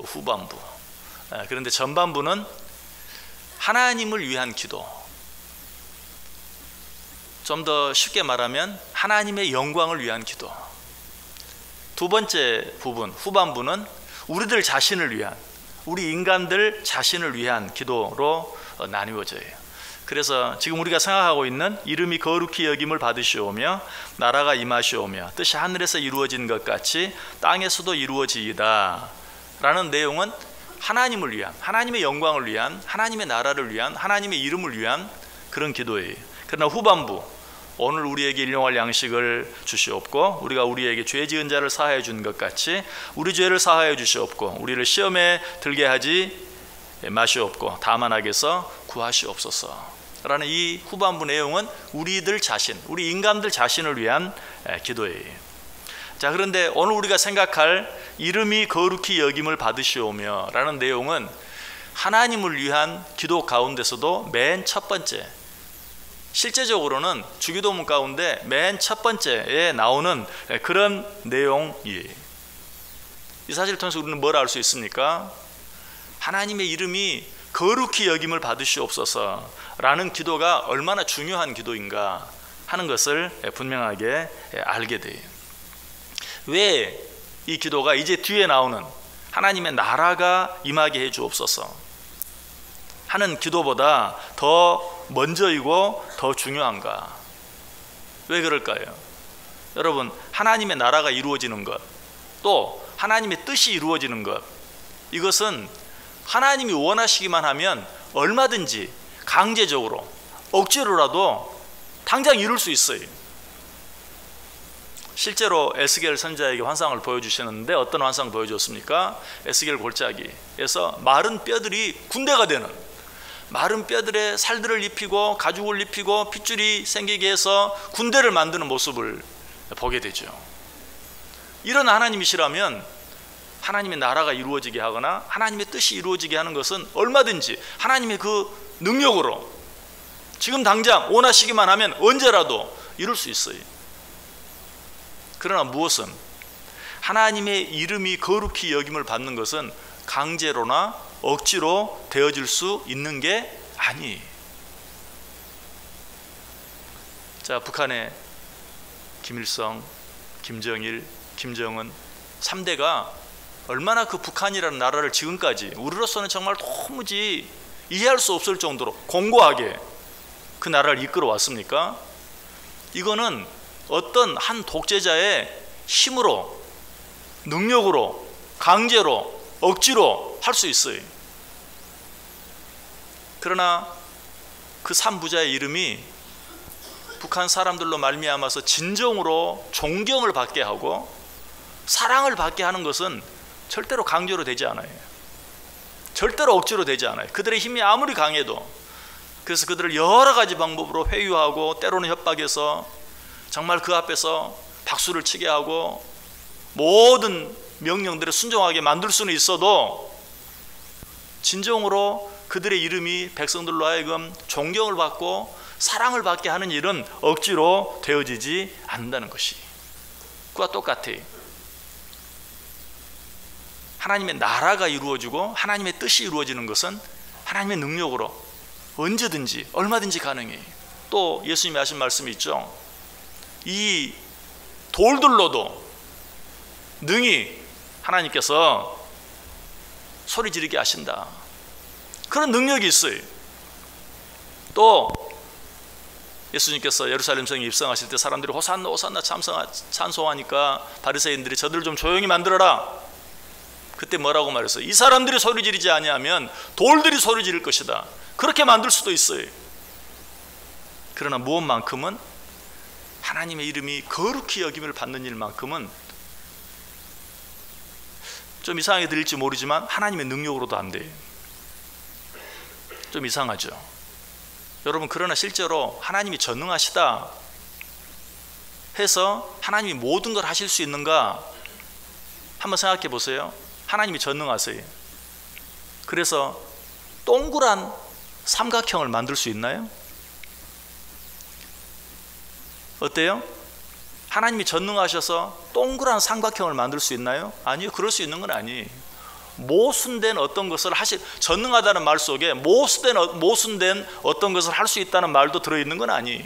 후반부. 그런데 전반부는 하나님을 위한 기도. 좀 더 쉽게 말하면 하나님의 영광을 위한 기도. 두 번째 부분, 후반부는 우리들 자신을 위한, 우리 인간들 자신을 위한 기도로 나뉘어져요. 그래서 지금 우리가 생각하고 있는 이름이 거룩히 여김을 받으시오며 나라가 임하시오며 뜻이 하늘에서 이루어진 것 같이 땅에서도 이루어지이다 라는 내용은 하나님을 위한, 하나님의 영광을 위한, 하나님의 나라를 위한, 하나님의 이름을 위한 그런 기도예요. 그러나 후반부, 오늘 우리에게 일용할 양식을 주시옵고 우리가 우리에게 죄 지은 자를 사하여 준 것 같이 우리 죄를 사하여 주시옵고 우리를 시험에 들게 하지 마시옵고 다만 악에서 구하시옵소서 라는 이 후반부 내용은 우리들 자신, 우리 인간들 자신을 위한 기도예요. 자, 그런데 오늘 우리가 생각할 이름이 거룩히 여김을 받으시오며 라는 내용은 하나님을 위한 기도 가운데서도 맨 첫 번째, 실제적으로는 주기도문 가운데 맨 첫 번째에 나오는 그런 내용이에요. 이 사실을 통해서 우리는 뭘 알 수 있습니까? 하나님의 이름이 거룩히 여김을 받으시옵소서 라는 기도가 얼마나 중요한 기도인가 하는 것을 분명하게 알게 돼요. 왜 이 기도가 이제 뒤에 나오는 하나님의 나라가 임하게 해 주옵소서 하는 기도보다 더 먼저이고 더 중요한가? 왜 그럴까요? 여러분, 하나님의 나라가 이루어지는 것, 또 하나님의 뜻이 이루어지는 것, 이것은 하나님이 원하시기만 하면 얼마든지 강제적으로 억지로라도 당장 이룰 수 있어요. 실제로 에스겔 선지자에게 환상을 보여주시는데 어떤 환상 보여줬습니까? 에스겔 골짜기에서 마른 뼈들이 군대가 되는, 마른 뼈들에 살들을 입히고 가죽을 입히고 핏줄이 생기게 해서 군대를 만드는 모습을 보게 되죠. 이런 하나님이시라면 하나님의 나라가 이루어지게 하거나 하나님의 뜻이 이루어지게 하는 것은 얼마든지 하나님의 그 능력으로 지금 당장 원하시기만 하면 언제라도 이룰 수 있어요. 그러나 무엇은 하나님의 이름이 거룩히 여김을 받는 것은 강제로나 억지로 되어질 수 있는 게 아니에요. 자, 북한의 김일성, 김정일, 김정은 3대가 얼마나 그 북한이라는 나라를 지금까지 우리로서는 정말 도무지 이해할 수 없을 정도로 공고하게 그 나라를 이끌어 왔습니까? 이거는 어떤 한 독재자의 힘으로, 능력으로, 강제로, 억지로 할 수 있어요. 그러나 그 3부자의 이름이 북한 사람들로 말미암아서 진정으로 존경을 받게 하고 사랑을 받게 하는 것은 절대로 강제로 되지 않아요. 절대로 억지로 되지 않아요. 그들의 힘이 아무리 강해도. 그래서 그들을 여러 가지 방법으로 회유하고 때로는 협박해서 정말 그 앞에서 박수를 치게 하고 모든 명령들에 순종하게 만들 수는 있어도 진정으로 그들의 이름이 백성들로 하여금 존경을 받고 사랑을 받게 하는 일은 억지로 되어지지 않는다는 것이 그와 똑같아요. 하나님의 나라가 이루어지고 하나님의 뜻이 이루어지는 것은 하나님의 능력으로 언제든지 얼마든지 가능해요. 또 예수님이 하신 말씀이 있죠. 이 돌들로도 능히 하나님께서 소리 지르게 하신다. 그런 능력이 있어요. 또 예수님께서 예루살렘 성에 입성하실 때 사람들이 호산나 호산나 찬송하니까 바리새인들이 저들 좀 조용히 만들어라. 그때 뭐라고 말했어요? 이 사람들이 소리 지르지 아니하면 돌들이 소리 지를 것이다. 그렇게 만들 수도 있어요. 그러나 무엇만큼은 하나님의 이름이 거룩히 여김을 받는 일만큼은 좀 이상하게 들릴지 모르지만 하나님의 능력으로도 안 돼요. 좀 이상하죠. 여러분, 그러나 실제로 하나님이 전능하시다 해서 하나님이 모든 걸 하실 수 있는가? 한번 생각해 보세요. 하나님이 전능하세요. 그래서 동그란 삼각형을 만들 수 있나요? 어때요? 하나님이 전능하셔서 동그란 삼각형을 만들 수 있나요? 아니요. 그럴 수 있는 건 아니에요. 모순된 어떤 것을 전능하다는 말 속에 모순된 어떤 것을 할 수 있다는 말도 들어있는 건 아니에요.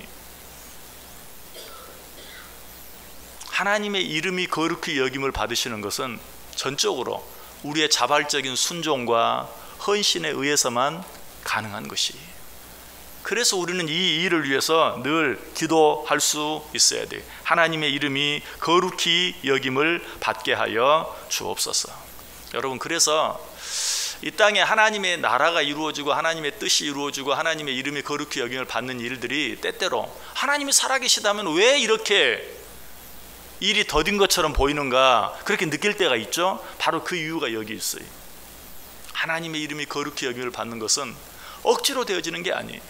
하나님의 이름이 거룩히 여김을 받으시는 것은 전적으로 우리의 자발적인 순종과 헌신에 의해서만 가능한 것이에요. 그래서 우리는 이 일을 위해서 늘 기도할 수 있어야 돼요. 하나님의 이름이 거룩히 여김을 받게 하여 주옵소서. 여러분, 그래서 이 땅에 하나님의 나라가 이루어지고 하나님의 뜻이 이루어지고 하나님의 이름이 거룩히 여김을 받는 일들이 때때로 하나님이 살아계시다면 왜 이렇게 일이 더딘 것처럼 보이는가 그렇게 느낄 때가 있죠. 바로 그 이유가 여기 있어요. 하나님의 이름이 거룩히 여김을 받는 것은 억지로 되어지는 게 아니에요.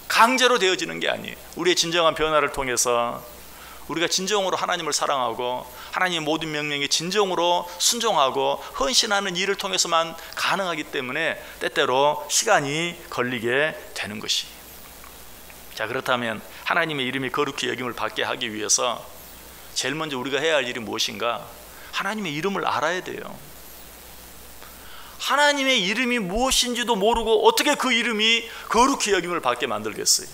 강제로 되어지는 게 아니에요. 우리의 진정한 변화를 통해서 우리가 진정으로 하나님을 사랑하고 하나님의 모든 명령에 진정으로 순종하고 헌신하는 일을 통해서만 가능하기 때문에 때때로 시간이 걸리게 되는 것이. 자, 그렇다면 하나님의 이름이 거룩히 여김을 받게 하기 위해서 제일 먼저 우리가 해야 할 일이 무엇인가? 하나님의 이름을 알아야 돼요. 하나님의 이름이 무엇인지도 모르고 어떻게 그 이름이 거룩히 여김을 받게 만들겠어요?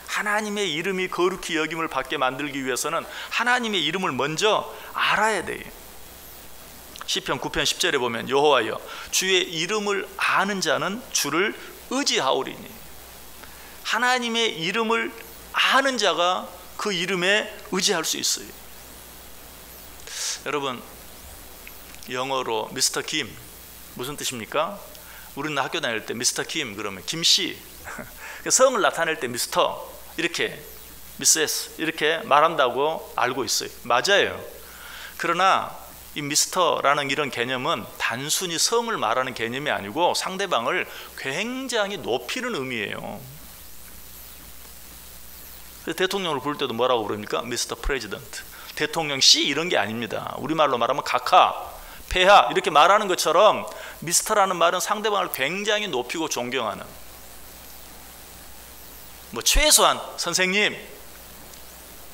하나님의 이름이 거룩히 여김을 받게 만들기 위해서는 하나님의 이름을 먼저 알아야 돼요. 시편 9편 10절에 보면 여호와여 주의 이름을 아는 자는 주를 의지하오리니. 하나님의 이름을 아는 자가 그 이름에 의지할 수 있어요. 여러분, 영어로 미스터 김 무슨 뜻입니까? 우리는 학교 다닐 때 미스터 김 그러면 김씨, 성을 나타낼 때 미스터 이렇게 미세스 이렇게 말한다고 알고 있어요. 맞아요. 그러나 이 미스터라는 이런 개념은 단순히 성을 말하는 개념이 아니고 상대방을 굉장히 높이는 의미예요. 그래서 대통령을 부를 때도 뭐라고 부릅니까? 미스터 프레지던트, 대통령 씨 이런 게 아닙니다. 우리말로 말하면 각하, 폐하 이렇게 말하는 것처럼 미스터라는 말은 상대방을 굉장히 높이고 존경하는, 최소한 선생님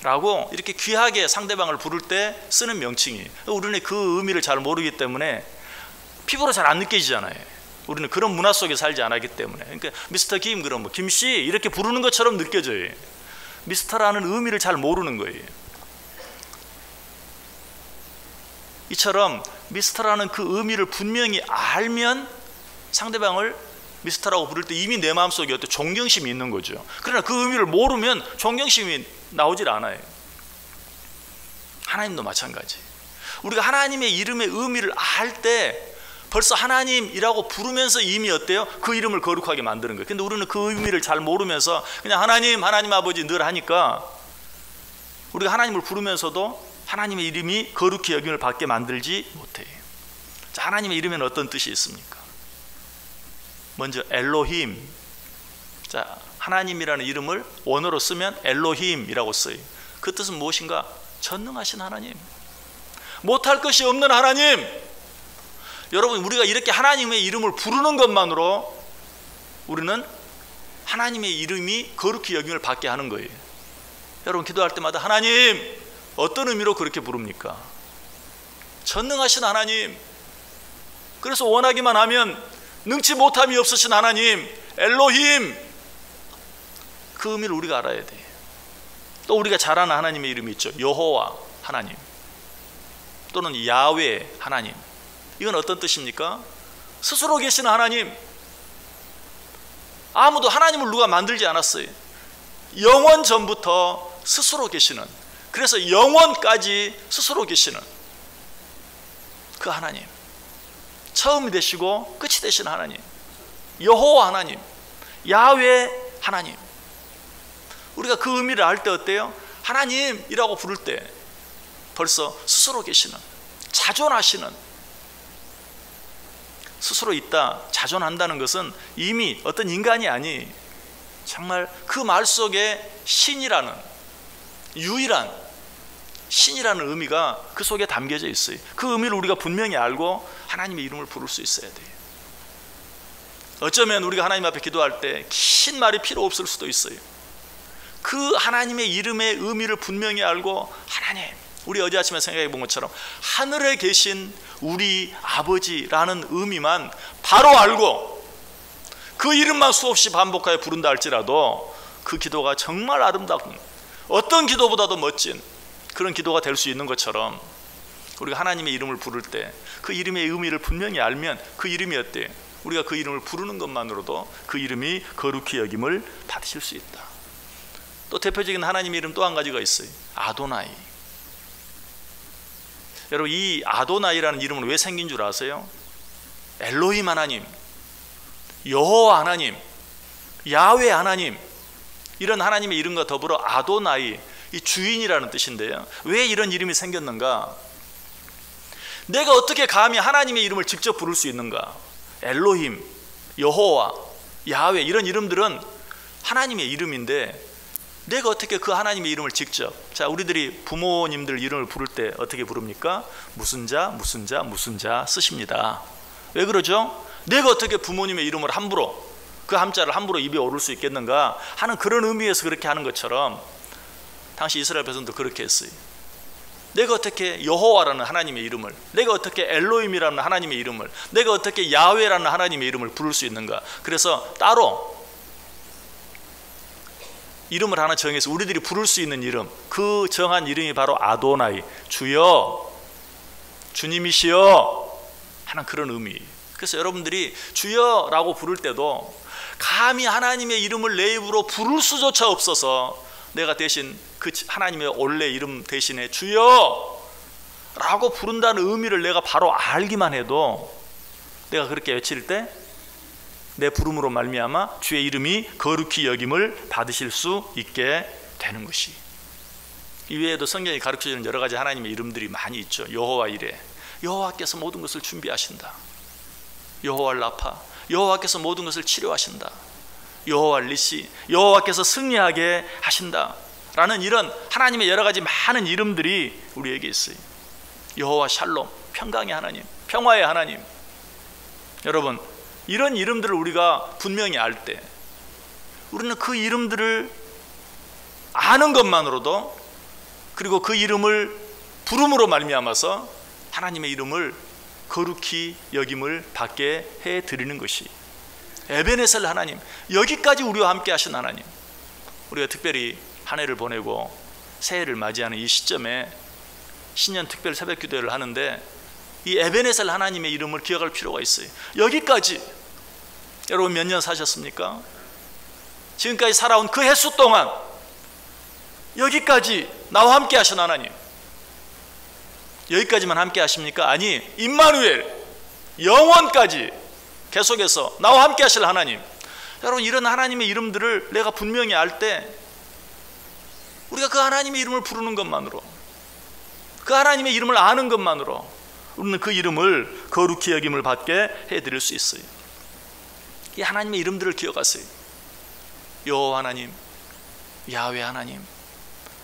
라고 이렇게 귀하게 상대방을 부를 때 쓰는 명칭이에요. 우리는 그 의미를 잘 모르기 때문에 피부로 잘 안 느껴지잖아요. 우리는 그런 문화 속에 살지 않았기 때문에. 그러니까 미스터 김 그럼 김씨 이렇게 부르는 것처럼 느껴져요. 미스터라는 의미를 잘 모르는 거예요. 이처럼 미스터라는 그 의미를 분명히 알면 상대방을 미스터라고 부를 때 이미 내 마음속에 어떤 존경심이 있는 거죠. 그러나 그 의미를 모르면 존경심이 나오질 않아요. 하나님도 마찬가지. 우리가 하나님의 이름의 의미를 알 때 벌써 하나님이라고 부르면서 이미 어때요? 그 이름을 거룩하게 만드는 거예요. 근데 우리는 그 의미를 잘 모르면서 그냥 하나님, 하나님 아버지 늘 하니까 우리가 하나님을 부르면서도 하나님의 이름이 거룩히 여김을 받게 만들지 못해요. 자, 하나님의 이름에는 어떤 뜻이 있습니까? 먼저 엘로힘. 자, 하나님이라는 이름을 원어로 쓰면 엘로힘이라고 써요. 그 뜻은 무엇인가? 전능하신 하나님, 못할 것이 없는 하나님. 여러분, 우리가 이렇게 하나님의 이름을 부르는 것만으로 우리는 하나님의 이름이 거룩히 여김을 받게 하는 거예요. 여러분, 기도할 때마다 하나님, 어떤 의미로 그렇게 부릅니까? 전능하신 하나님. 그래서 원하기만 하면 능치 못함이 없으신 하나님, 엘로힘. 그 의미를 우리가 알아야 돼요. 또 우리가 잘 아는 하나님의 이름이 있죠. 여호와 하나님 또는 야훼 하나님. 이건 어떤 뜻입니까? 스스로 계시는 하나님. 아무도 하나님을 누가 만들지 않았어요. 영원 전부터 스스로 계시는, 그래서 영원까지 스스로 계시는 그 하나님, 처음이 되시고 끝이 되시는 하나님, 여호와 하나님, 야훼 하나님. 우리가 그 의미를 알 때 어때요? 하나님이라고 부를 때 벌써 스스로 계시는, 자존하시는, 스스로 있다, 자존한다는 것은 이미 어떤 인간이 아니, 정말 그 말 속에 신이라는, 유일한 신이라는 의미가 그 속에 담겨져 있어요. 그 의미를 우리가 분명히 알고 하나님의 이름을 부를 수 있어야 돼요. 어쩌면 우리가 하나님 앞에 기도할 때 긴 말이 필요 없을 수도 있어요. 그 하나님의 이름의 의미를 분명히 알고, 하나님, 우리 어제 아침에 생각해 본 것처럼 하늘에 계신 우리 아버지라는 의미만 바로 알고 그 이름만 수없이 반복하여 부른다 할지라도 그 기도가 정말 아름다운, 어떤 기도보다도 멋진 그런 기도가 될 수 있는 것처럼, 우리가 하나님의 이름을 부를 때 그 이름의 의미를 분명히 알면 그 이름이 어때요? 우리가 그 이름을 부르는 것만으로도 그 이름이 거룩히 여김을 받으실 수 있다. 또 대표적인 하나님의 이름 또 한 가지가 있어요. 아도나이. 여러분, 이 아도나이라는 이름은 왜 생긴 줄 아세요? 엘로힘 하나님, 여호와 하나님, 야훼 하나님, 이런 하나님의 이름과 더불어 아도나이, 이 주인이라는 뜻인데요. 왜 이런 이름이 생겼는가? 내가 어떻게 감히 하나님의 이름을 직접 부를 수 있는가? 엘로힘, 여호와, 야훼, 이런 이름들은 하나님의 이름인데 내가 어떻게 그 하나님의 이름을 직접, 자, 우리들이 부모님들 이름을 부를 때 어떻게 부릅니까? 무슨 자, 무슨 자, 무슨 자 쓰십니다. 왜 그러죠? 내가 어떻게 부모님의 이름을 함부로, 그 함자를 함부로 입에 오를 수 있겠는가 하는 그런 의미에서 그렇게 하는 것처럼 당시 이스라엘 백성도 그렇게 했어요. 내가 어떻게 여호와라는 하나님의 이름을, 내가 어떻게 엘로힘이라는 하나님의 이름을, 내가 어떻게 야훼라는 하나님의 이름을 부를 수 있는가? 그래서 따로 이름을 하나 정해서 우리들이 부를 수 있는 이름, 그 정한 이름이 바로 아도나이, 주여, 주님이시여 하는 그런 의미. 그래서 여러분들이 주여라고 부를 때도 감히 하나님의 이름을 내 입으로 부를 수조차 없어서 내가 대신 그 하나님의 원래 이름 대신에 주여 라고 부른다는 의미를 내가 바로 알기만 해도 내가 그렇게 외칠 때 내 부름으로 말미암아 주의 이름이 거룩히 여김을 받으실 수 있게 되는 것이. 이외에도 성경이 가르쳐주는 여러 가지 하나님의 이름들이 많이 있죠. 여호와 이레, 여호와께서 모든 것을 준비하신다. 여호와 라파, 여호와께서 모든 것을 치료하신다. 여호와 리시, 여호와께서 승리하게 하신다 라는 이런 하나님의 여러 가지 많은 이름들이 우리에게 있어요. 여호와 샬롬, 평강의 하나님, 평화의 하나님. 여러분, 이런 이름들을 우리가 분명히 알 때 우리는 그 이름들을 아는 것만으로도, 그리고 그 이름을 부름으로 말미암아서 하나님의 이름을 거룩히 여김을 받게 해드리는 것이 에베네셀 하나님, 여기까지 우리와 함께 하신 하나님. 우리가 특별히 한 해를 보내고 새해를 맞이하는 이 시점에 신년 특별 새벽 기도회를 하는데 이 에베네셀 하나님의 이름을 기억할 필요가 있어요. 여기까지 여러분 몇 년 사셨습니까? 지금까지 살아온 그 횟수 동안 여기까지 나와 함께 하신 하나님, 여기까지만 함께 하십니까? 아니, 임마누엘, 영원까지 계속해서 나와 함께 하실 하나님. 여러분, 이런 하나님의 이름들을 내가 분명히 알 때 우리가 그 하나님의 이름을 부르는 것만으로, 그 하나님의 이름을 아는 것만으로 우리는 그 이름을 거룩히 여김을 받게 해드릴 수 있어요. 이 하나님의 이름들을 기억하세요. 여호와 하나님, 야훼 하나님,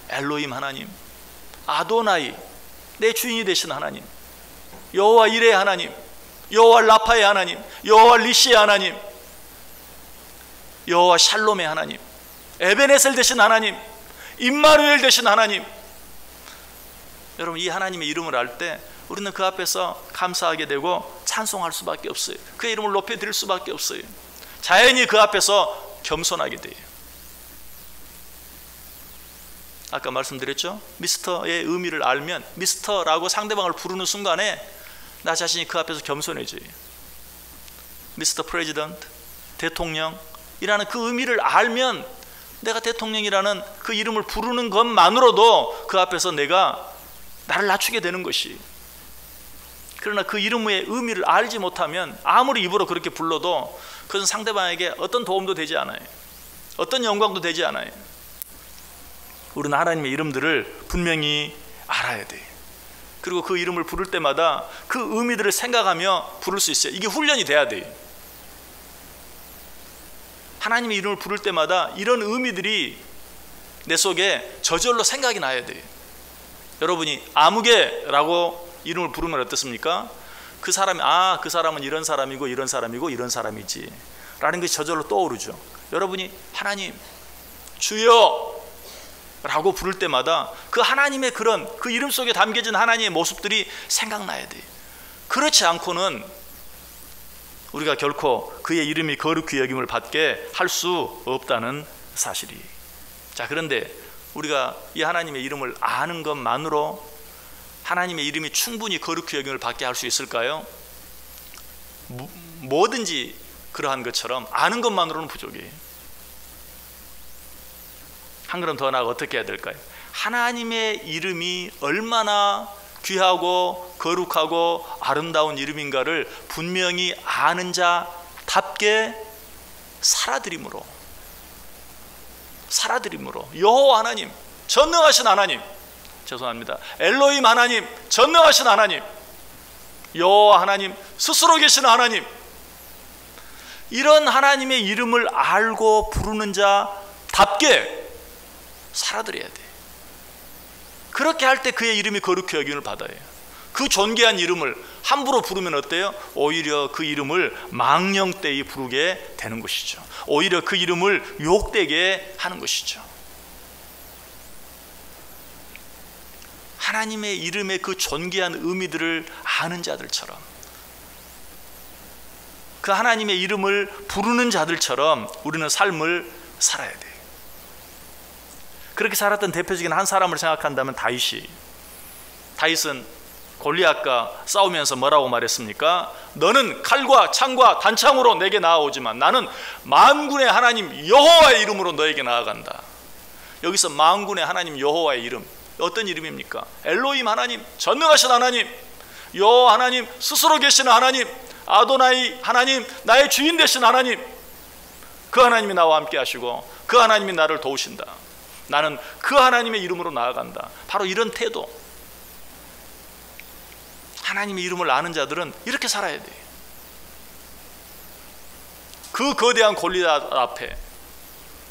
엘로힘 하나님, 아도나이, 내 주인이 되신 하나님, 여호와 이레 하나님, 여호와 라파의 하나님, 여호와 리시의 하나님, 여호와 샬롬의 하나님, 에베네셀 되신 하나님, 임마누엘 되신 하나님. 여러분, 이 하나님의 이름을 알 때 우리는 그 앞에서 감사하게 되고 찬송할 수밖에 없어요. 그의 이름을 높여드릴 수밖에 없어요. 자연히 그 앞에서 겸손하게 돼요. 아까 말씀드렸죠? 미스터의 의미를 알면 미스터라고 상대방을 부르는 순간에 나 자신이 그 앞에서 겸손해져요. 미스터 프레지던트, 대통령이라는 그 의미를 알면 내가 대통령이라는 그 이름을 부르는 것만으로도 그 앞에서 내가 나를 낮추게 되는 것이. 그러나 그 이름의 의미를 알지 못하면 아무리 입으로 그렇게 불러도 그것은 상대방에게 어떤 도움도 되지 않아요. 어떤 영광도 되지 않아요. 우리는 하나님의 이름들을 분명히 알아야 돼요. 그리고 그 이름을 부를 때마다 그 의미들을 생각하며 부를 수 있어요. 이게 훈련이 돼야 돼요. 하나님의 이름을 부를 때마다 이런 의미들이 내 속에 저절로 생각이 나야 돼요. 여러분이 아무개라고 이름을 부르면 어떻습니까? 그 사람이, 아, 그 사람은 이런 사람이고 이런 사람이고 이런 사람이지 라는 것이 저절로 떠오르죠. 여러분이 하나님, 주여 라고 부를 때마다 그 하나님의 그런 그 이름 속에 담겨진 하나님의 모습들이 생각나야 돼요. 그렇지 않고는 우리가 결코 그의 이름이 거룩히 여김을 받게 할 수 없다는 사실이. 자, 그런데 우리가 이 하나님의 이름을 아는 것만으로 하나님의 이름이 충분히 거룩히 여김을 받게 할 수 있을까요? 뭐든지 그러한 것처럼 아는 것만으로는 부족해요. 한 걸음 더 나아가 어떻게 해야 될까요? 하나님의 이름이 얼마나 귀하고 거룩하고 아름다운 이름인가를 분명히 아는 자답게 살아드림으로 여호와 하나님, 전능하신 하나님, 죄송합니다, 엘로힘 하나님, 전능하신 하나님, 여호와 하나님, 스스로 계신 하나님, 이런 하나님의 이름을 알고 부르는 자답게 살아드려야 돼. 그렇게 할 때 그의 이름이 거룩히 여김을 받아요. 그 존귀한 이름을 함부로 부르면 어때요? 오히려 그 이름을 망령되이 부르게 되는 것이죠. 오히려 그 이름을 욕되게 하는 것이죠. 하나님의 이름의 그 존귀한 의미들을 아는 자들처럼, 그 하나님의 이름을 부르는 자들처럼 우리는 삶을 살아야 돼요. 그렇게 살았던 대표적인 한 사람을 생각한다면 다윗은 골리앗과 싸우면서 뭐라고 말했습니까? 너는 칼과 창과 단창으로 내게 나아오지만 나는 만군의 하나님 여호와의 이름으로 너에게 나아간다. 여기서 만군의 하나님 여호와의 이름, 어떤 이름입니까? 엘로힘 하나님, 전능하신 하나님, 여호와 하나님, 스스로 계시는 하나님, 아도나이 하나님, 나의 주인 되신 하나님, 그 하나님이 나와 함께 하시고 그 하나님이 나를 도우신다. 나는 그 하나님의 이름으로 나아간다. 바로 이런 태도. 하나님의 이름을 아는 자들은 이렇게 살아야 돼. 그 거대한 골리앗 앞에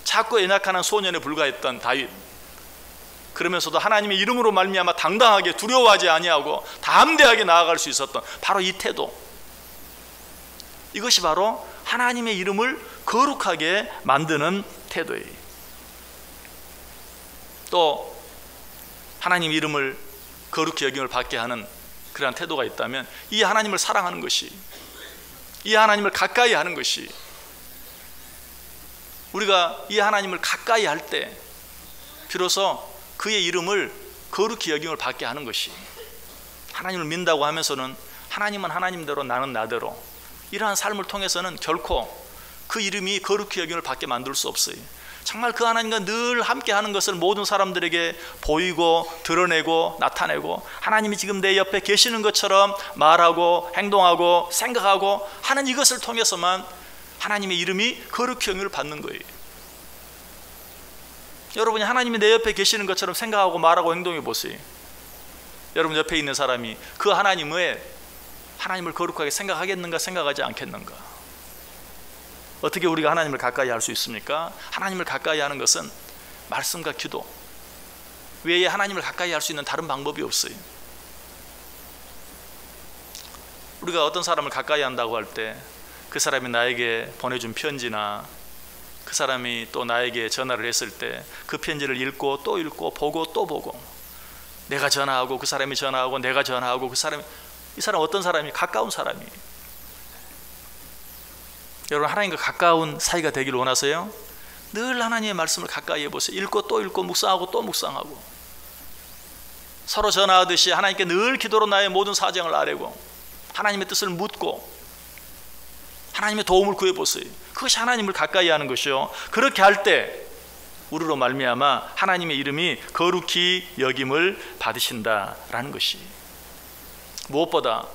작고 연약한 소년에 불과했던 다윗, 그러면서도 하나님의 이름으로 말미암아 당당하게 두려워하지 아니하고 담대하게 나아갈 수 있었던 바로 이 태도, 이것이 바로 하나님의 이름을 거룩하게 만드는 태도예요. 또 하나님 이름을 거룩히 여김을 받게 하는 그러한 태도가 있다면 이 하나님을 사랑하는 것이, 이 하나님을 가까이 하는 것이, 우리가 이 하나님을 가까이 할 때 비로소 그의 이름을 거룩히 여김을 받게 하는 것이, 하나님을 믿는다고 하면서는 하나님은 하나님대로 나는 나대로, 이러한 삶을 통해서는 결코 그 이름이 거룩히 여김을 받게 만들 수 없어요. 정말 그 하나님과 늘 함께 하는 것을 모든 사람들에게 보이고 드러내고 나타내고, 하나님이 지금 내 옆에 계시는 것처럼 말하고 행동하고 생각하고 하는 이것을 통해서만 하나님의 이름이 거룩히 여김을 받는 거예요. 여러분이 하나님이 내 옆에 계시는 것처럼 생각하고 말하고 행동해 보세요. 여러분 옆에 있는 사람이 그 하나님을 거룩하게 생각하겠는가, 생각하지 않겠는가? 어떻게 우리가 하나님을 가까이 할 수 있습니까? 하나님을 가까이 하는 것은 말씀과 기도 외에 하나님을 가까이 할 수 있는 다른 방법이 없어요. 우리가 어떤 사람을 가까이 한다고 할 때 그 사람이 나에게 보내준 편지나 그 사람이 또 나에게 전화를 했을 때 그 편지를 읽고 또 읽고 보고 또 보고, 내가 전화하고 그 사람이 전화하고 내가 전화하고 그 사람이, 이 사람 어떤 사람이? 가까운 사람이에요. 여러분, 하나님과 가까운 사이가 되기를 원하세요? 늘 하나님의 말씀을 가까이 해보세요. 읽고 또 읽고 묵상하고 또 묵상하고, 서로 전화하듯이 하나님께 늘 기도로 나의 모든 사정을 아뢰고 하나님의 뜻을 묻고 하나님의 도움을 구해보세요. 그것이 하나님을 가까이 하는 것이요. 그렇게 할 때 우리로 말미암아 하나님의 이름이 거룩히 여김을 받으신다라는 것이, 무엇보다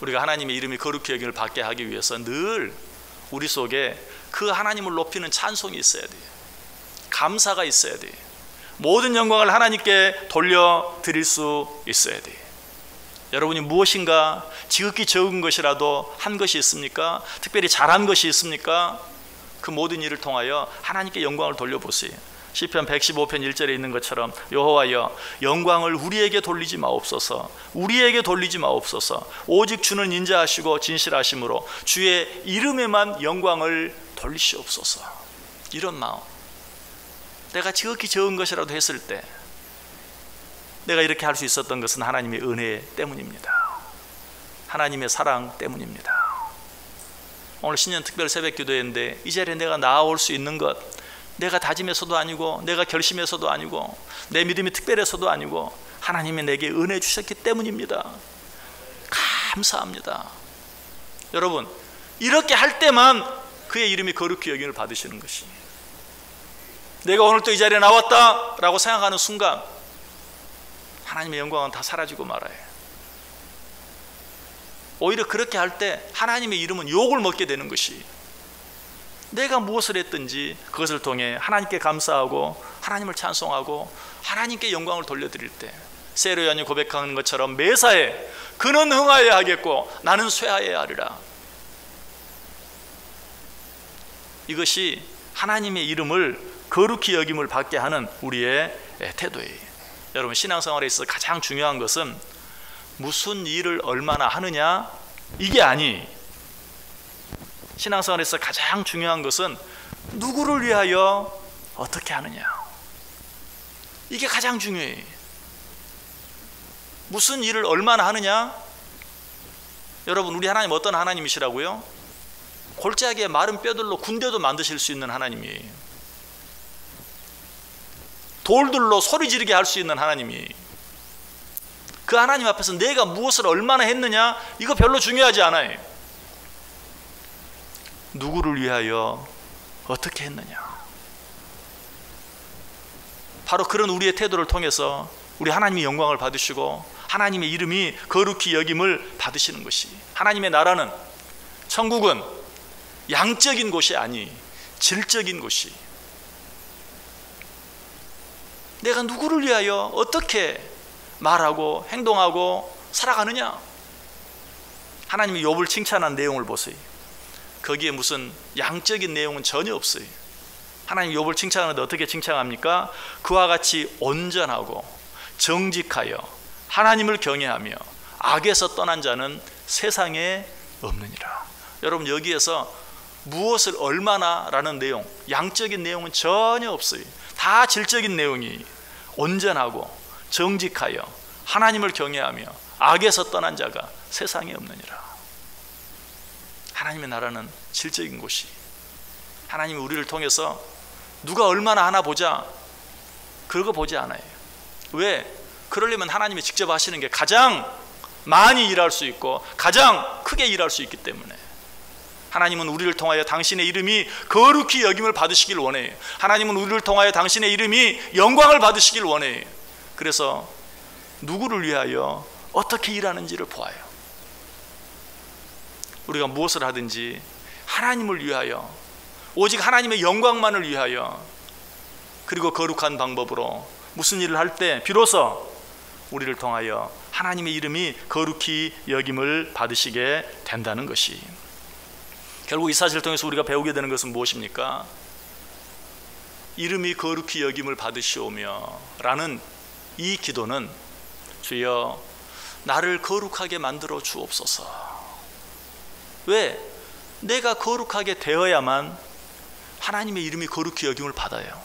우리가 하나님의 이름이 거룩히 여김을 받게 하기 위해서 늘 우리 속에 그 하나님을 높이는 찬송이 있어야 돼요. 감사가 있어야 돼요. 모든 영광을 하나님께 돌려드릴 수 있어야 돼요. 여러분이 무엇인가 지극히 적은 것이라도 한 것이 있습니까? 특별히 잘한 것이 있습니까? 그 모든 일을 통하여 하나님께 영광을 돌려보세요. 시편 115편 1절에 있는 것처럼 여호와여, 영광을 우리에게 돌리지 마옵소서, 우리에게 돌리지 마옵소서. 오직 주는 인자하시고 진실하심으로 주의 이름에만 영광을 돌리시옵소서. 이런 마음, 내가 지극히 적은 것이라도 했을 때 내가 이렇게 할 수 있었던 것은 하나님의 은혜 때문입니다. 하나님의 사랑 때문입니다. 오늘 신년 특별 새벽 기도회인데 이 자리에 내가 나아올 수 있는 것, 내가 다짐해서도 아니고 내가 결심해서도 아니고 내 믿음이 특별해서도 아니고 하나님이 내게 은혜 주셨기 때문입니다. 감사합니다. 여러분, 이렇게 할 때만 그의 이름이 거룩히 여김을 받으시는 것이, 내가 오늘 또 이 자리에 나왔다라고 생각하는 순간 하나님의 영광은 다 사라지고 말아요. 오히려 그렇게 할 때 하나님의 이름은 욕을 먹게 되는 것이, 내가 무엇을 했든지 그것을 통해 하나님께 감사하고 하나님을 찬송하고 하나님께 영광을 돌려드릴 때 세례 요한이 고백하는 것처럼 매사에 그는 흥하여야 하겠고 나는 쇠하여야 하리라. 이것이 하나님의 이름을 거룩히 여김을 받게 하는 우리의 태도예요. 여러분, 신앙생활에 있어서 가장 중요한 것은 무슨 일을 얼마나 하느냐 이게 아니, 신앙생활에서 가장 중요한 것은 누구를 위하여 어떻게 하느냐, 이게 가장 중요해요. 무슨 일을 얼마나 하느냐. 여러분, 우리 하나님 어떤 하나님이시라고요? 골짜기에 마른 뼈들로 군대도 만드실 수 있는 하나님이에요. 돌들로 소리 지르게 할 수 있는 하나님이에요. 그 하나님 앞에서 내가 무엇을 얼마나 했느냐 이거 별로 중요하지 않아요. 누구를 위하여 어떻게 했느냐. 바로 그런 우리의 태도를 통해서 우리 하나님이 영광을 받으시고 하나님의 이름이 거룩히 여김을 받으시는 것이, 하나님의 나라는, 천국은 양적인 곳이 아니 질적인 곳이, 내가 누구를 위하여 어떻게 말하고 행동하고 살아가느냐. 하나님이 욥을 칭찬한 내용을 보세요. 거기에 무슨 양적인 내용은 전혀 없어요. 하나님 욥을 칭찬하는데 어떻게 칭찬합니까? 그와 같이 온전하고 정직하여 하나님을 경외하며 악에서 떠난 자는 세상에 없느니라. 여러분, 여기에서 무엇을 얼마나 라는 내용, 양적인 내용은 전혀 없어요. 다 질적인 내용이, 온전하고 정직하여 하나님을 경외하며 악에서 떠난 자가 세상에 없느니라. 하나님의 나라는 질적인 곳이, 하나님이 우리를 통해서 누가 얼마나 하나 보자 그런 거 보지 않아요. 왜? 그러려면 하나님이 직접 하시는 게 가장 많이 일할 수 있고 가장 크게 일할 수 있기 때문에, 하나님은 우리를 통하여 당신의 이름이 거룩히 여김을 받으시길 원해요. 하나님은 우리를 통하여 당신의 이름이 영광을 받으시길 원해요. 그래서 누구를 위하여 어떻게 일하는지를 보아요. 우리가 무엇을 하든지 하나님을 위하여, 오직 하나님의 영광만을 위하여, 그리고 거룩한 방법으로 무슨 일을 할 때 비로소 우리를 통하여 하나님의 이름이 거룩히 여김을 받으시게 된다는 것이, 결국 이 사실을 통해서 우리가 배우게 되는 것은 무엇입니까? 이름이 거룩히 여김을 받으시오며 라는 이 기도는, 주여 나를 거룩하게 만들어 주옵소서. 왜? 내가 거룩하게 되어야만 하나님의 이름이 거룩히 여김을 받아요.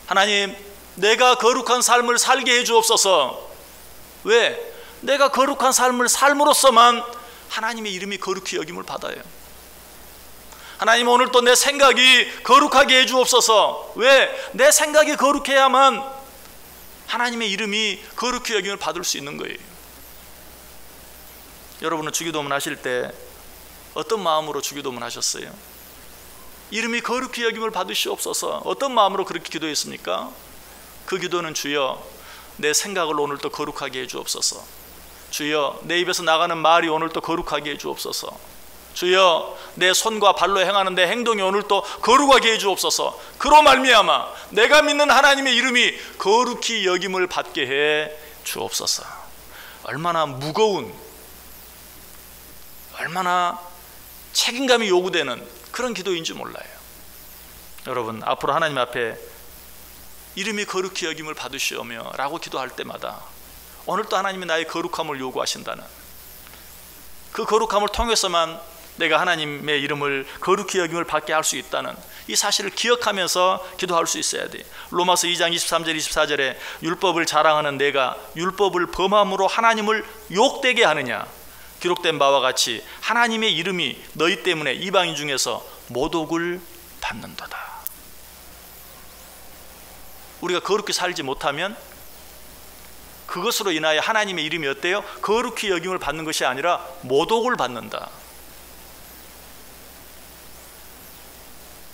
하나님, 내가 거룩한 삶을 살게 해 주옵소서. 왜? 내가 거룩한 삶을 삶으로써만 하나님의 이름이 거룩히 여김을 받아요. 하나님, 오늘 또 내 생각이 거룩하게 해 주옵소서. 왜? 내 생각이 거룩해야만 하나님의 이름이 거룩히 여김을 받을 수 있는 거예요. 여러분은 주기도문 하실 때 어떤 마음으로 주기도문 하셨어요? 이름이 거룩히 여김을 받으시옵소서. 어떤 마음으로 그렇게 기도했습니까? 그 기도는, 주여 내 생각을 오늘도 거룩하게 해 주옵소서. 주여 내 입에서 나가는 말이 오늘도 거룩하게 해 주옵소서. 주여 내 손과 발로 행하는데 행동이 오늘도 거룩하게 해 주옵소서. 그로 말미암아 내가 믿는 하나님의 이름이 거룩히 여김을 받게 해 주옵소서. 얼마나 무거운, 얼마나 책임감이 요구되는 그런 기도인지 몰라요. 여러분, 앞으로 하나님 앞에 이름이 거룩히 여김을 받으시오며 라고 기도할 때마다 오늘 또 하나님이 나의 거룩함을 요구하신다는, 그 거룩함을 통해서만 내가 하나님의 이름을 거룩히 여김을 받게 할 수 있다는 이 사실을 기억하면서 기도할 수 있어야 돼. 로마서 2장 23절 24절에 율법을 자랑하는 내가 율법을 범함으로 하나님을 욕되게 하느냐, 기록된 바와 같이 하나님의 이름이 너희 때문에 이방인 중에서 모독을 받는도다. 우리가 거룩히 살지 못하면 그것으로 인하여 하나님의 이름이 어때요? 거룩히 여김을 받는 것이 아니라 모독을 받는다.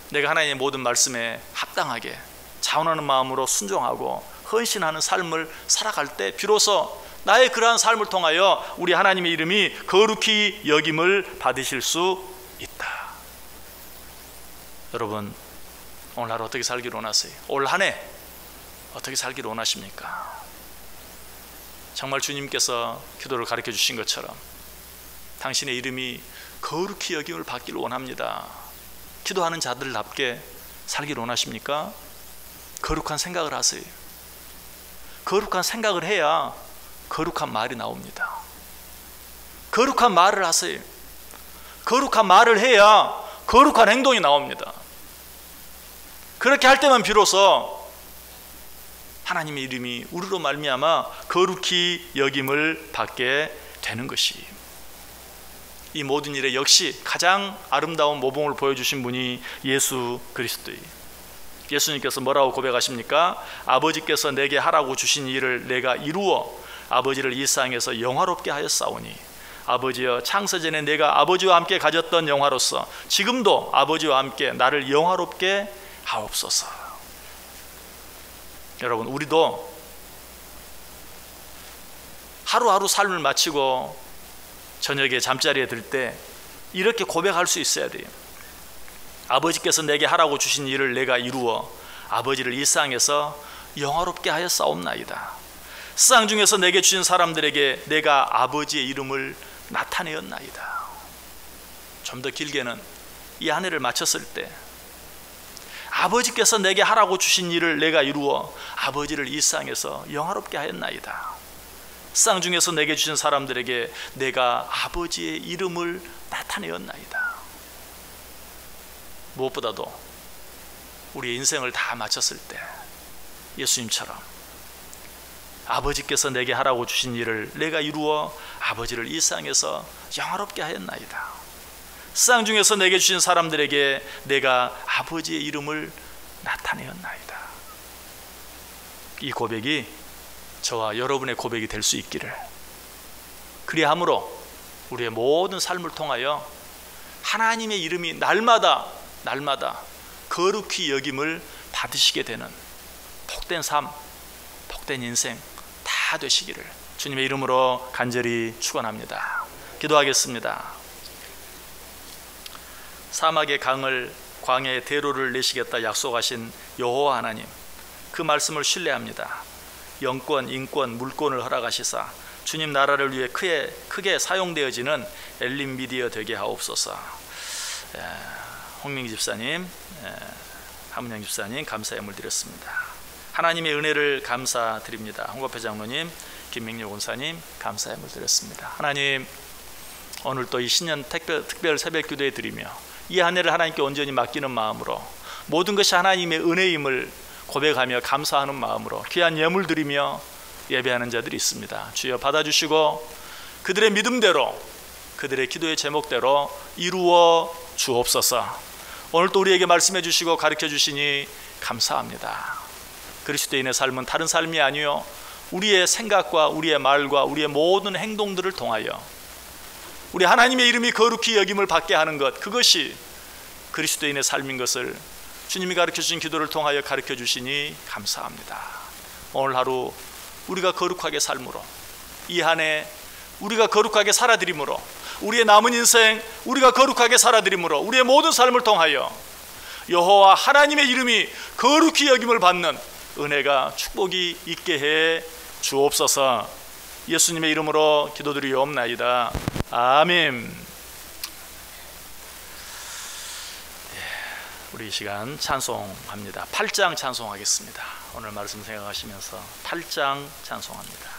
내가 하나님의 모든 말씀에 합당하게 자원하는 마음으로 순종하고 헌신하는 삶을 살아갈 때 비로소 나의 그러한 삶을 통하여 우리 하나님의 이름이 거룩히 여김을 받으실 수 있다. 여러분, 오늘 하루 어떻게 살기를 원하세요? 올 한 해 어떻게 살기를 원하십니까? 정말 주님께서 기도를 가르쳐 주신 것처럼 당신의 이름이 거룩히 여김을 받기를 원합니다. 기도하는 자들답게 살기를 원하십니까? 거룩한 생각을 하세요. 거룩한 생각을 해야 거룩한 말이 나옵니다. 거룩한 말을 하세요. 거룩한 말을 해야 거룩한 행동이 나옵니다. 그렇게 할 때만 비로소 하나님의 이름이 우리로 말미암아 거룩히 여김을 받게 되는 것이, 이 모든 일에 역시 가장 아름다운 모범을 보여주신 분이 예수 그리스도예요. 예수님께서 뭐라고 고백하십니까? 아버지께서 내게 하라고 주신 일을 내가 이루어 아버지를 이 세상에서 영화롭게 하였사오니 아버지여, 창세전에 내가 아버지와 함께 가졌던 영화로서 지금도 아버지와 함께 나를 영화롭게 하옵소서. 여러분, 우리도 하루하루 삶을 마치고 저녁에 잠자리에 들 때 이렇게 고백할 수 있어야 돼요. 아버지께서 내게 하라고 주신 일을 내가 이루어 아버지를 이 세상에서 영화롭게 하였사옵나이다. 세상 중에서 내게 주신 사람들에게 내가 아버지의 이름을 나타내었나이다. 좀 더 길게는 이 한 해를 마쳤을 때 아버지께서 내게 하라고 주신 일을 내가 이루어 아버지를 이 세상에서 영화롭게 하였나이다. 세상 중에서 내게 주신 사람들에게 내가 아버지의 이름을 나타내었나이다. 무엇보다도 우리의 인생을 다 마쳤을 때 예수님처럼 아버지께서 내게 하라고 주신 일을 내가 이루어 아버지를 이 세상에서 영화롭게 하였나이다. 세상 중에서 내게 주신 사람들에게 내가 아버지의 이름을 나타내었나이다. 이 고백이 저와 여러분의 고백이 될 수 있기를, 그리함으로 우리의 모든 삶을 통하여 하나님의 이름이 날마다 거룩히 여김을 받으시게 되는 복된 삶, 복된 인생 다 되시기를 주님의 이름으로 간절히 축원합니다. 기도하겠습니다. 사막의 강을 광야의 대로를 내시겠다 약속하신 여호와 하나님, 그 말씀을 신뢰합니다. 영권, 인권, 물권을 허락하시사 주님 나라를 위해 크게 사용되어지는 엘림 미디어 되게 하옵소서. 홍민기 집사님, 하문영 집사님 감사의 물 드렸습니다. 하나님의 은혜를 감사드립니다. 홍거표 장로님, 김명렬 권사님 감사의 물 드렸습니다. 하나님, 오늘 또 이 신년 특별 새벽 기도에 드리며 이 한 해를 하나님께 온전히 맡기는 마음으로 모든 것이 하나님의 은혜임을 고백하며 감사하는 마음으로 귀한 예물 드리며 예배하는 자들이 있습니다. 주여 받아주시고 그들의 믿음대로, 그들의 기도의 제목대로 이루어 주옵소서. 오늘 또 우리에게 말씀해 주시고 가르쳐 주시니 감사합니다. 그리스도인의 삶은 다른 삶이 아니요 우리의 생각과 우리의 말과 우리의 모든 행동들을 통하여 우리 하나님의 이름이 거룩히 여김을 받게 하는 것, 그것이 그리스도인의 삶인 것을 주님이 가르쳐 주신 기도를 통하여 가르쳐 주시니 감사합니다. 오늘 하루 우리가 거룩하게 삶으로, 이 한 해 우리가 거룩하게 살아드림으로, 우리의 남은 인생 우리가 거룩하게 살아드림으로 우리의 모든 삶을 통하여 여호와 하나님의 이름이 거룩히 여김을 받는 은혜가, 축복이 있게 해 주옵소서. 예수님의 이름으로 기도드리옵나이다. 아멘. 우리 이 시간 찬송합니다. 8장 찬송하겠습니다. 오늘 말씀 생각하시면서 8장 찬송합니다.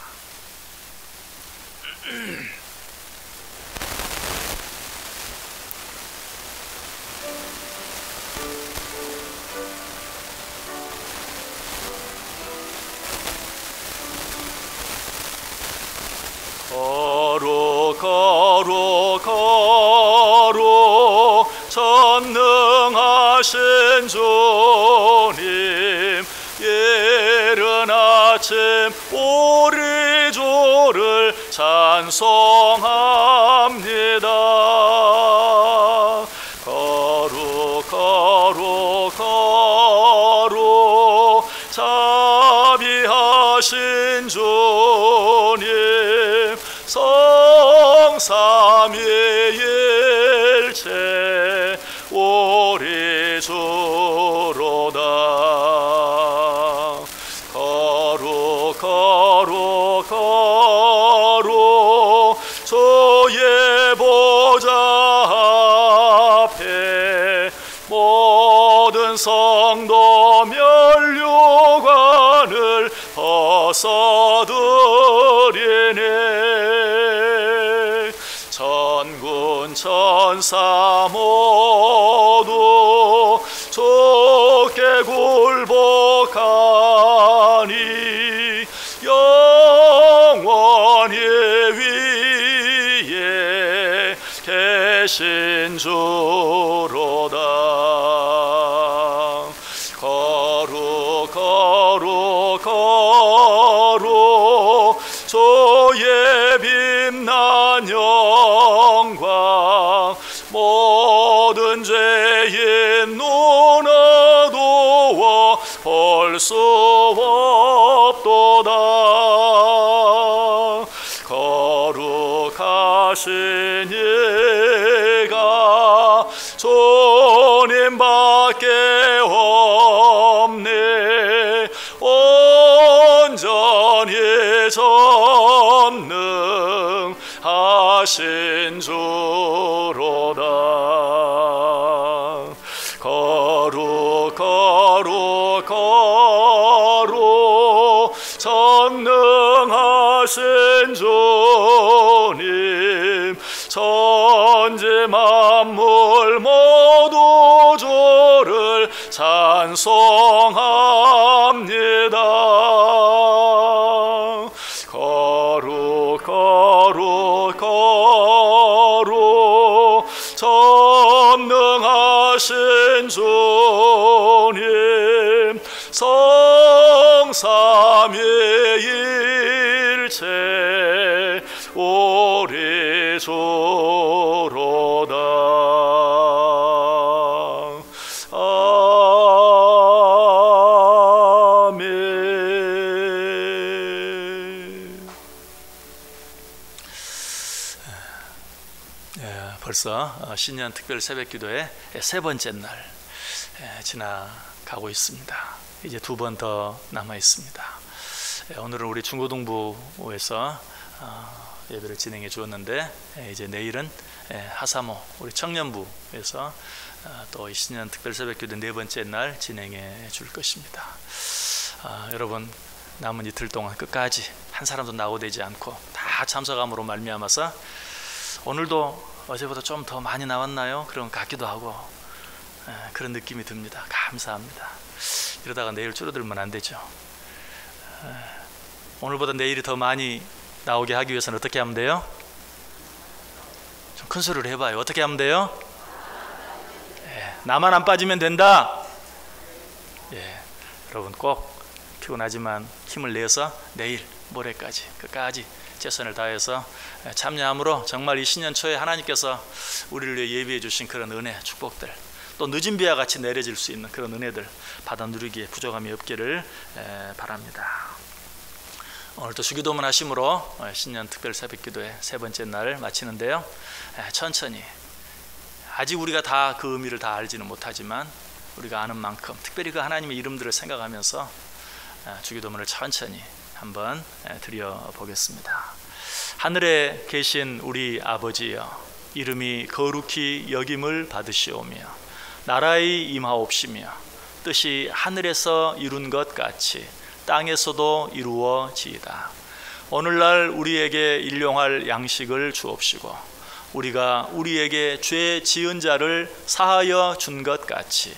거룩 전능하신 주님, 이른 아침 우리 주를 찬송합니다. 거룩 거룩 거룩 자비하신 주님, 성삼위일체 우리 주로다. 거룩 거룩 거룩 주의 보좌 앞에 모든 성도 면류관을 벗어드리네. 천군 천사 모두 주께 굴복하니 영원히 위에 계신 주로다. 거룩 거룩 거룩 주의 빛난 영광, 모든 죄인 눈 어두워 볼 수 없도다. 거룩하신 이가 주님밖에 없네. 온전히 전능하신 주로다. 거룩 거룩 거룩 전능하신 주님, 천지 만물 모두 주를 찬송합니다. 거룩 거룩 거룩 전능하신 주님, 성삼위일체 우리 주로다. 벌써 신년 특별 새벽기도의 세 번째 날 지나가고 있습니다. 이제 두 번 더 남아 있습니다. 오늘은 우리 중고등부에서 예배를 진행해 주었는데, 이제 내일은 하사모 우리 청년부에서 또 이 신년 특별 새벽기도 네 번째 날 진행해 줄 것입니다. 여러분, 남은 이틀 동안 끝까지 한 사람도 나오되지 않고 다 참석함으로 말미암아서 오늘도 어제보다 좀 더 많이 나왔나요? 그런 것 같기도 하고 그런 느낌이 듭니다. 감사합니다. 이러다가 내일 줄어들면 안 되죠. 오늘보다 내일이 더 많이 나오게 하기 위해서는 어떻게 하면 돼요? 좀 큰 소리로 해봐요. 어떻게 하면 돼요? 나만 안 빠지면 된다. 여러분 꼭 피곤하지만 힘을 내서 내일 모레까지 끝까지 최선을 다해서 참여함으로 정말 이 신년 초에 하나님께서 우리를 위해 예비해 주신 그런 은혜, 축복들, 또 늦은 비와 같이 내려질 수 있는 그런 은혜들 받아 누리기에 부족함이 없기를 바랍니다. 오늘도 주기도문 하심으로 신년 특별 새벽기도의 세 번째 날을 마치는데요. 천천히, 아직 우리가 다 그 의미를 다 알지는 못하지만 우리가 아는 만큼 특별히 그 하나님의 이름들을 생각하면서 주기도문을 천천히 한번 드려보겠습니다. 하늘에 계신 우리 아버지여, 이름이 거룩히 여김을 받으시오며 나라의 임하옵시며 뜻이 하늘에서 이룬 것 같이 땅에서도 이루어지이다. 오늘날 우리에게 일용할 양식을 주옵시고 우리가 우리에게 죄 지은 자를 사하여 준 것 같이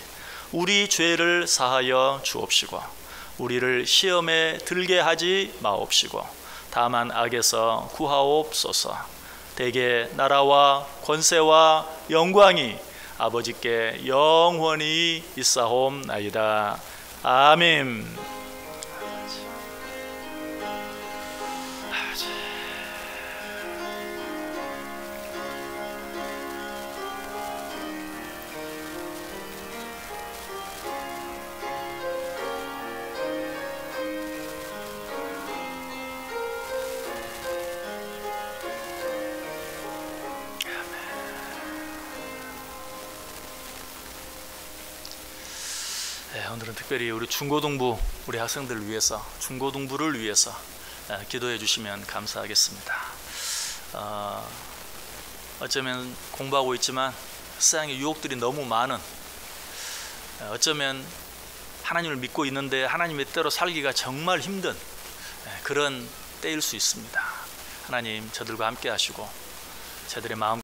우리 죄를 사하여 주옵시고 우리를 시험에 들게 하지 마옵시고 다만 악에서 구하옵소서. 대개 나라와 권세와 영광이 아버지께 영원히 있사옵나이다. 아멘. 오늘은 특별히 우리 중고등부 우리 학생들을 위해서 중고등부를 위해서 기도해 주시면 감사하겠습니다. 어쩌면 공부하고 있지만 세상의 유혹들이 너무 많은, 어쩌면 하나님을 믿고 있는데 하나님의 뜻대로 살기가 정말 힘든 그런 때일 수 있습니다. 하나님 저들과 함께 하시고 저들의 마음